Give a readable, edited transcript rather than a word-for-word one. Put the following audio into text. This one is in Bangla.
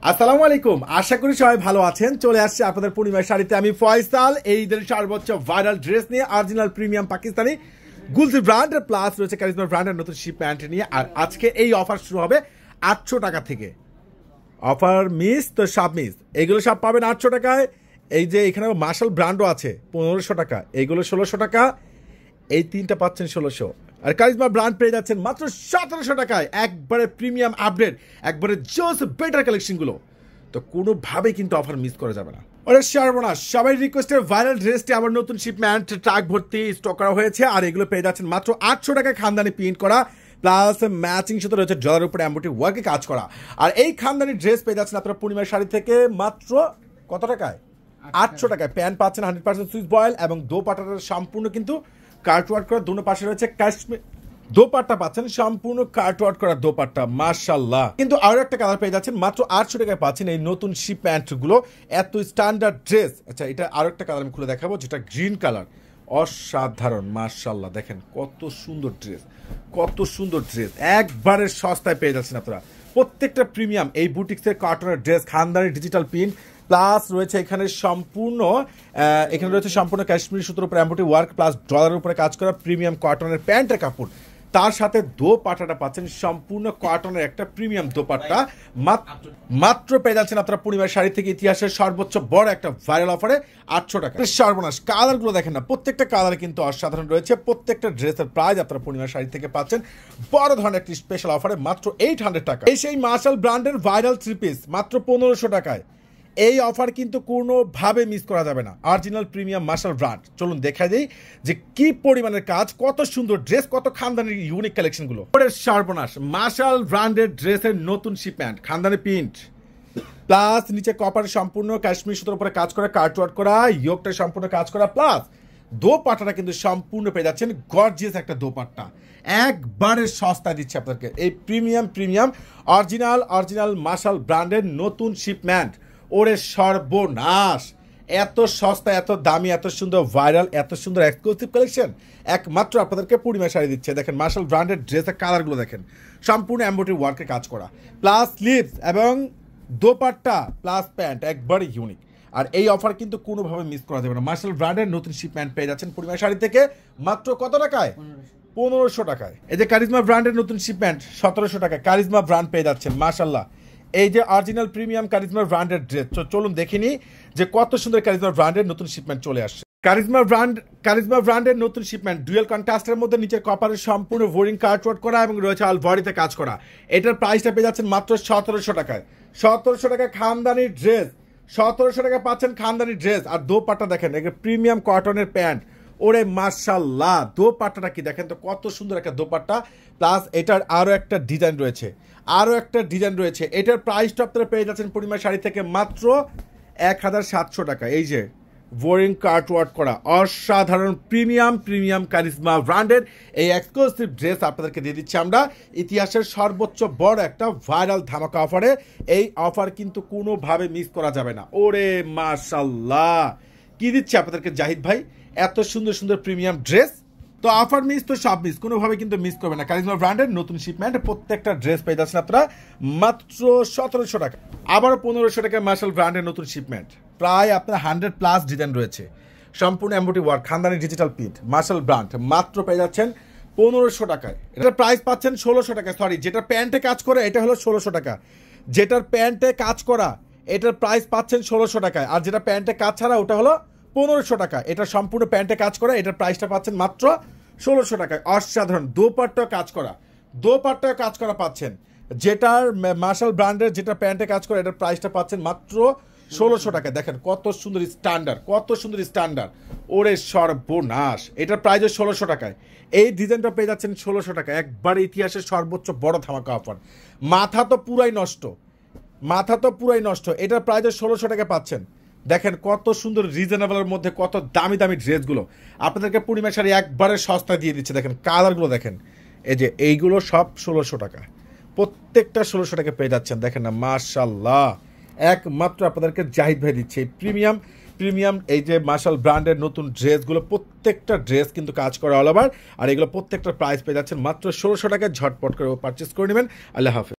আসসালামু আলাইকুম, আশা করি সবাই ভালো আছেন। চলে আসছে আপনাদের পূর্ণিমার শাড়িতে আমি ফয়সাল। এই ঈদের সর্বোচ্চ ভাইরাল ড্রেস নিয়ে অরিজিনাল প্রিমিয়াম পাকিস্তানি গুলজি ব্র্যান্ড প্লাস রয়েছে কারিজমা ব্র্যান্ডের নতুন শিপমেন্ট নিয়ে। আর আজকে এই অফার শুরু হবে 800 টাকা থেকে। অফার মিস তো সব মিস, এইগুলো সব পাবেন 800 টাকায়। এই যে এখানে মার্শাল ব্র্যান্ডও আছে 1500 টাকা, এইগুলো 1600 টাকা, এই তিনটা পাচ্ছেন 1600। আর কারিজমা ব্র্যান্ড পেয়ে যাচ্ছেন মাত্র 1700 টাকায়। একবারে প্রিমিয়াম আপডেট, একবারে জোস বেটার কালেকশনগুলো, তো কোনোভাবেই কিন্তু অফার মিস করা যাবে না। ওরে সর্বনাশ, সবাই রিকোয়েস্টের ভাইরাল ড্রেসটি আবার নতুন শিপমেন্ট ট্রাক ভর্তি স্টক করা হয়েছে। আর এগুলো পেয়ে যাচ্ছেন মাত্র 800 টাকায়, খানদানি প্রিন্ট করা প্লাস ম্যাচিং সাথে রয়েছে ডলারের উপরে এমব্রয়ডারি ওয়ার্কে কাজ করা। আর এই খানদানি ড্রেস পেয়ে যাচ্ছেন আপনারা পূর্ণিমার শাড়ি থেকে মাত্র কত টাকায়? 800 টাকায়। প্যান্ট পাচ্ছেন 100% সুইস বয়েল এবং দোপাট্টাটা সম্পূর্ণ কিন্তু কার্টওয়ার্ক করা, দুটো পাশে রয়েছে কাশ্মীর দোপাট্টা পাচ্ছেন সম্পূর্ণ কার্টওয়ার্ক করা দোপাট্টা, মাশাআল্লাহ। কিন্তু আরো একটা কালার পেয়ে যাচ্ছেন মাত্র 800 টাকায় পাচ্ছেন এই নতুন শিপ প্যান্ট গুলো, এত স্ট্যান্ডার্ড ড্রেস। আচ্ছা, এটা আরো একটা কালার আমি খুলে দেখাবো, যেটা গ্রিন কালার, অসাধারণ মাশাআল্লাহ। দেখেন কত সুন্দর ড্রেস, কত সুন্দর ড্রেস, একবারে সস্তায় পেয়ে যাচ্ছেন আপনারা। প্রত্যেকটা প্রিমিয়াম এই বুটিক্সের কার্টনের ড্রেস, খানদানি ডিজিটাল প্রিন্ট প্লাস রয়েছে এখানে সম্পূর্ণ কাশ্মীরি সুতোর উপরে এমব্রয়ডারি ওয়ার্ক প্লাস ডলারের উপরে কাজ করা প্রিমিয়াম কটনের প্যান্টের কাপড়। তার সাথে দোপাট্টাটা পাচ্ছেন সম্পূর্ণ কটনের একটা প্রিমিয়াম দোপাট্টা। মাত্র পেয়ে যাচ্ছেন আপনারা পূর্ণিমার শাড়ি থেকে ইতিহাসের সর্বোচ্চ বড় একটা ভাইরাল অফারে 800 টাকা। সর্বনাশ, কালারগুলো দেখেন না, প্রত্যেকটা কালার কিন্তু অসাধারণ রয়েছে। প্রত্যেকটা ড্রেসের প্রাইস আপনারা পূর্ণিমার শাড়ি থেকে পাচ্ছেন বড় ধরনের একটি স্পেশাল অফারে মাত্র 800 টাকা। এই সেই মার্শাল ব্র্যান্ডের ভাইরাল থ্রি পিস মাত্র 1500 টাকায়। এই অফার কিন্তু কোনোভাবে মিস করা যাবে না। অরিজিনাল প্রিমিয়াম মার্শাল ব্র্যান্ড, চলুন দেখা যাই যে কি পরিমাণের কাজ, কত সুন্দর ড্রেস, কত খানদানি ইউনিক কালেকশনগুলো। সর্বনাশ, মার্শাল ব্র্যান্ডের ড্রেসের নতুন শিপমেন্ট, খানদানি প্রিন্ট প্লাস নিচে কপার সম্পূর্ণ কাশ্মীর সুতোর উপরে কাজ করা, কার্টওয়ার্ক করা, ইয়োগটা সম্পূর্ণ কাজ করা প্লাস দোপাট্টাটা কিন্তু সম্পূর্ণ পেয়ে যাচ্ছেন গর্জিয়াস একটা দোপাট্টা। একবারে সস্তা দিচ্ছে আপনাদেরকে এই প্রিমিয়াম অরিজিনাল মার্শাল ব্র্যান্ডের নতুন শিপমেন্ট। ওরে সর্বনাশ, এত সস্তা, এত দামি, এত সুন্দর ভাইরাল, এত সুন্দর এক্সক্লুসিভ কালেকশন একমাত্র আপনাদেরকে পূর্ণিমা শাড়ি দিচ্ছে। দেখেন মার্শাল ব্র্যান্ডের ড্রেসের কালারগুলো দেখেন, সম্পূর্ণ এমব্রয়ডারি ওয়ার্কে কাজ করা প্লাস স্লিভস এবং দোপাট্টা প্লাস প্যান্ট, একবারে ইউনিক। আর এই অফার কিন্তু কোনোভাবে মিস করা যাবে না। মার্শাল ব্র্যান্ডের নতুন শিপমেন্ট পেয়ে যাচ্ছেন পূর্ণিমা শাড়ি থেকে মাত্র কত টাকায়? 1500 টাকায়। এই যে কারিজমা ব্র্যান্ডের নতুন শিপমেন্ট 1700 টাকায় কারিজমা ব্র্যান্ড পেয়ে যাচ্ছেন মাশাআল্লাহ। এই যে অরিজিনাল প্রিমিয়াম কারিজমা ব্র্যান্ডের ড্রেস, চলুন দেখিনি যে কত সুন্দর কারিজমা ব্র্যান্ডের নতুন শিপমেন্ট চলে আসছে। কারিজমা ব্র্যান্ডের নতুন শিপমেন্ট ডুয়েল কন্ট্রাস্টের মধ্যে নিচের কপারের সম্পূর্ণ বোরিং কার্টওয়ার্ক করা এবং রয়েছে আল বডিতে কাজ করা। এটার প্রাইসটা পেয়ে যাচ্ছেন মাত্র 1700 টাকায়। 1700 টাকায় খানদানি ড্রেস, 1700 টাকায় পাচ্ছেন খানদানি ড্রেস। আর দোপাট্টা দেখেন, প্রিমিয়াম কটনের প্যান্ট, ওরে মাশাআল্লাহ। দোপাট্টাটা কি দেখেন তো, কত সুন্দর একটা দোপাট্টা প্লাস এটার আরো একটা ডিজাইন রয়েছে, এটার প্রাইসটা আপনারা পেয়ে যাচ্ছেন পূর্ণিমা শাড়ি থেকে মাত্র 1700 টাকা। এই যে বোরিং কার্টওয়ার্ক করা অসাধারণ প্রিমিয়াম কারিজমা ব্র্যান্ডের এই এক্সক্লুসিভ ড্রেস আপনাদেরকে দিয়ে দিচ্ছি আমরা ইতিহাসের সর্বোচ্চ বড় একটা ভাইরাল ধামাকা অফারে। এই অফার কিন্তু কোনোভাবে মিস করা যাবে না। ওরে মাশাআল্লাহ, কি দিচ্ছে আপনাদেরকে জাহিদ ভাই, এত সুন্দর প্রিমিয়াম ড্রেস। তো অফার মিস তো সব মিস, কোনোভাবে কিন্তু মিস করবে না। কারিজমা ব্র্যান্ডের নতুন শিপমেন্ট প্রত্যেকটা ড্রেস পেয়ে যাচ্ছেন আপনারা মাত্র 1700 টাকা। আবারও 1500 টাকায় মার্শাল ব্র্যান্ডের নতুন শিপমেন্ট, প্রায় আপনার 100+ ডিজাইন রয়েছে, সম্পূর্ণ এমব্রয়ডারি ওয়ার্ক, খানদানি ডিজিটাল প্রিন্ট, মার্শাল ব্র্যান্ড মাত্র পেয়ে যাচ্ছেন 1500 টাকায়। এটার প্রাইস পাচ্ছেন 1600 টাকা। সরি, যেটা প্যান্টে কাজ করে এটা হলো 1600 টাকা, যেটার প্যান্টে কাজ করা এটার প্রাইস পাচ্ছেন 1600 টাকায়। আর যেটা প্যান্টে কাজ ছাড়া ওটা হলো 1500 টাকা। এটা সম্পূর্ণ প্যান্টে কাজ করা, এটার প্রাইসটা পাচ্ছেন মাত্র 1600 টাকায়। অসাধারণ দোপাট্টা কাজ করা পাচ্ছেন। যেটার মার্শাল ব্র্যান্ডের যেটা প্যান্টে কাজ করে এটার প্রাইসটা পাচ্ছেন মাত্র 1600 টাকায়। দেখেন কত সুন্দর স্ট্যান্ডার্ড, ওরে সর্বনাশ। এটার প্রাইস 1600 টাকায়। এই ডিজাইনটা পেয়ে যাচ্ছেন 1600 টাকা, একবার ইতিহাসের সর্বোচ্চ বড় ধামাকা অফার। মাথা তো পুরাই নষ্ট। এটার প্রাইস 1600 টাকা পাচ্ছেন। দেখেন কত সুন্দর রিজনেবলের মধ্যে কত দামি ড্রেসগুলো আপনাদেরকে পূর্ণিমা শাড়ি একবারে সস্তা দিয়ে দিচ্ছে। দেখেন কালারগুলো দেখেন, এই যে এইগুলো সব 1600 টাকা, প্রত্যেকটা 1600 টাকা পেয়ে যাচ্ছেন। দেখেন না মাশাআল্লাহ, একমাত্র আপনাদেরকে জাহিদ ভাই দিচ্ছে এই প্রিমিয়াম এই যে মার্শাল ব্র্যান্ডের নতুন ড্রেসগুলো। প্রত্যেকটা ড্রেস কিন্তু কাজ করা অল ওভার, আর এগুলো প্রত্যেকটা প্রাইস পেয়ে যাচ্ছেন মাত্র 1600 টাকায়। ঝটপট করে পারচেস করে নেবেন। আল্লাহ হাফেজ।